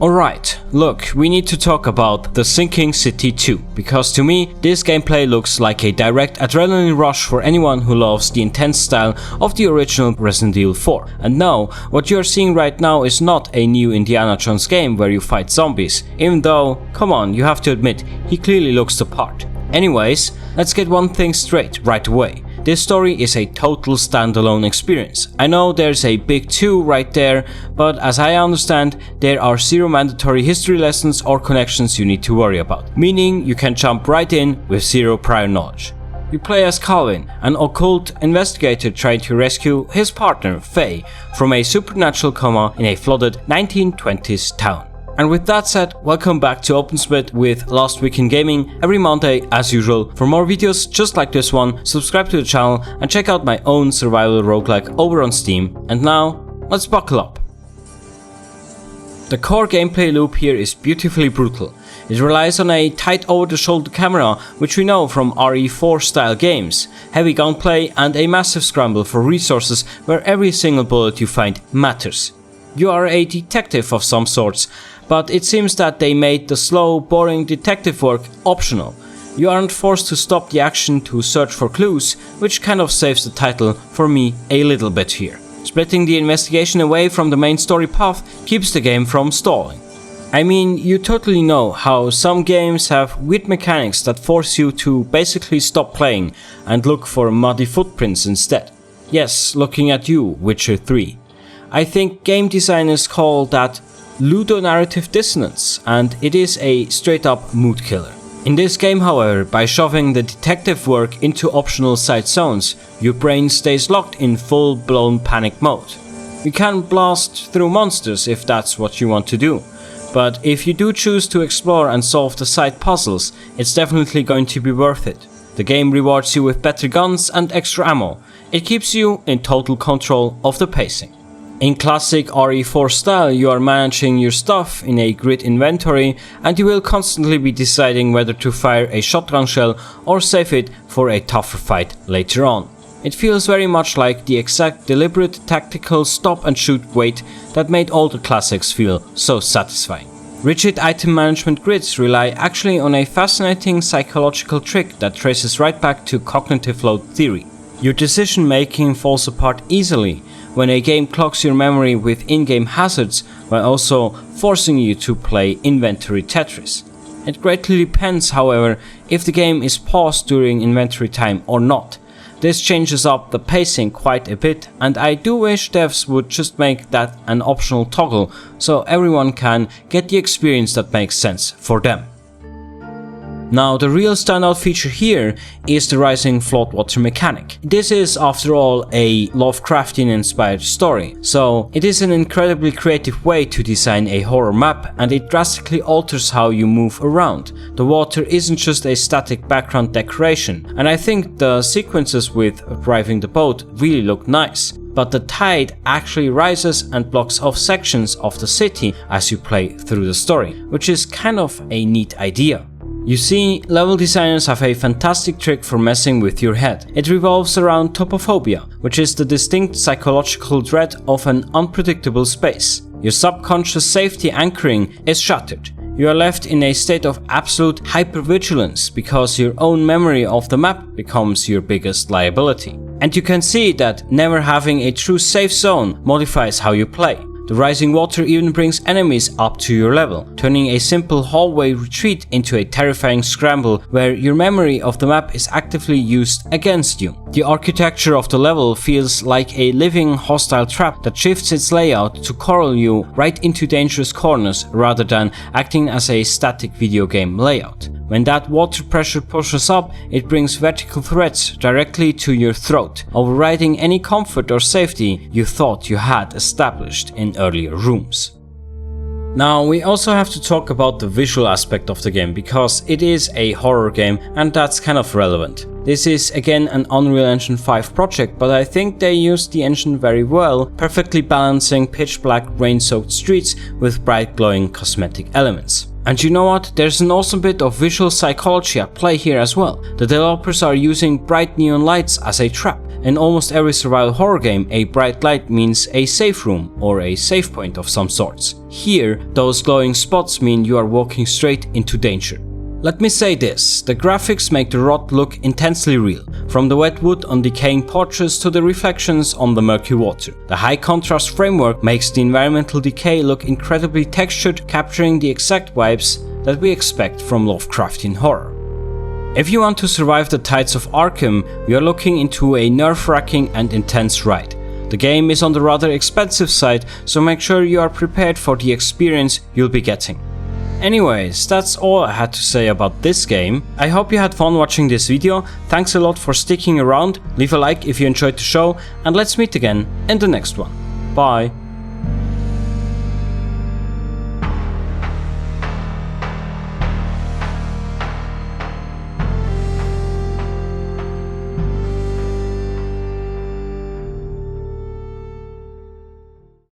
Alright, look, we need to talk about The Sinking City 2, because to me, this gameplay looks like a direct adrenaline rush for anyone who loves the intense style of the original Resident Evil 4. And no, what you're seeing right now is not a new Indiana Jones game where you fight zombies, even though, come on, you have to admit, he clearly looks the part. Anyways, let's get one thing straight right away. This story is a total standalone experience. I know there's a big 2 right there, but as I understand, there are zero mandatory history lessons or connections you need to worry about, meaning you can jump right in with zero prior knowledge. You play as Calvin, an occult investigator trying to rescue his partner, Faye, from a supernatural coma in a flooded 1920s town. And with that said, welcome back to OpenSplit with Last Week in Gaming every Monday as usual. For more videos just like this one, subscribe to the channel and check out my own survival roguelike over on Steam. And now, let's buckle up. The core gameplay loop here is beautifully brutal. It relies on a tight over-the-shoulder camera, which we know from RE4 style games, heavy gunplay and a massive scramble for resources where every single bullet you find matters. You are a detective of some sorts, but it seems that they made the slow, boring detective work optional. You aren't forced to stop the action to search for clues, which kind of saves the title for me a little bit here. Splitting the investigation away from the main story path keeps the game from stalling. I mean, you totally know how some games have weird mechanics that force you to basically stop playing and look for muddy footprints instead. Yes, looking at you, Witcher 3. I think game designers call that ludonarrative dissonance, and it is a straight up mood killer. In this game, however, by shoving the detective work into optional side zones, your brain stays locked in full-blown panic mode. You can blast through monsters if that's what you want to do, but if you do choose to explore and solve the side puzzles, it's definitely going to be worth it. The game rewards you with better guns and extra ammo. It keeps you in total control of the pacing. In classic RE4 style, you are managing your stuff in a grid inventory and you will constantly be deciding whether to fire a shotgun shell or save it for a tougher fight later on. It feels very much like the exact deliberate tactical stop and shoot wait that made all the classics feel so satisfying. Rigid item management grids rely actually on a fascinating psychological trick that traces right back to cognitive load theory. Your decision making falls apart easily when a game clogs your memory with in-game hazards while also forcing you to play inventory Tetris. It greatly depends, however, if the game is paused during inventory time or not. This changes up the pacing quite a bit, and I do wish devs would just make that an optional toggle so everyone can get the experience that makes sense for them. Now, the real standout feature here is the rising floodwater mechanic. This is, after all, a Lovecraftian-inspired story, so it is an incredibly creative way to design a horror map, and it drastically alters how you move around. The water isn't just a static background decoration, and I think the sequences with driving the boat really look nice. But the tide actually rises and blocks off sections of the city as you play through the story, which is kind of a neat idea. You see, level designers have a fantastic trick for messing with your head. It revolves around topophobia, which is the distinct psychological dread of an unpredictable space. Your subconscious safety anchoring is shattered. You are left in a state of absolute hypervigilance because your own memory of the map becomes your biggest liability. And you can see that never having a true safe zone modifies how you play. The rising water even brings enemies up to your level, turning a simple hallway retreat into a terrifying scramble where your memory of the map is actively used against you. The architecture of the level feels like a living hostile trap that shifts its layout to corral you right into dangerous corners rather than acting as a static video game layout. When that water pressure pushes up, it brings vertical threats directly to your throat, overriding any comfort or safety you thought you had established in earlier rooms. Now, we also have to talk about the visual aspect of the game because it is a horror game and that's kind of relevant. This is again an Unreal Engine 5 project, but I think they used the engine very well, perfectly balancing pitch black rain-soaked streets with bright glowing cosmetic elements. And you know what, there's an awesome bit of visual psychology at play here as well. The developers are using bright neon lights as a trap, In almost every survival horror game, a bright light means a safe room or a safe point of some sorts. Here, those glowing spots mean you are walking straight into danger. Let me say this, the graphics make the rot look intensely real, from the wet wood on decaying porches to the reflections on the murky water. The high contrast framework makes the environmental decay look incredibly textured, capturing the exact vibes that we expect from Lovecraftian horror. If you want to survive the tides of Arkham, you are looking into a nerve-wracking and intense ride. The game is on the rather expensive side, so make sure you are prepared for the experience you'll be getting. Anyways, that's all I had to say about this game. I hope you had fun watching this video, thanks a lot for sticking around, leave a like if you enjoyed the show, and let's meet again in the next one. Bye!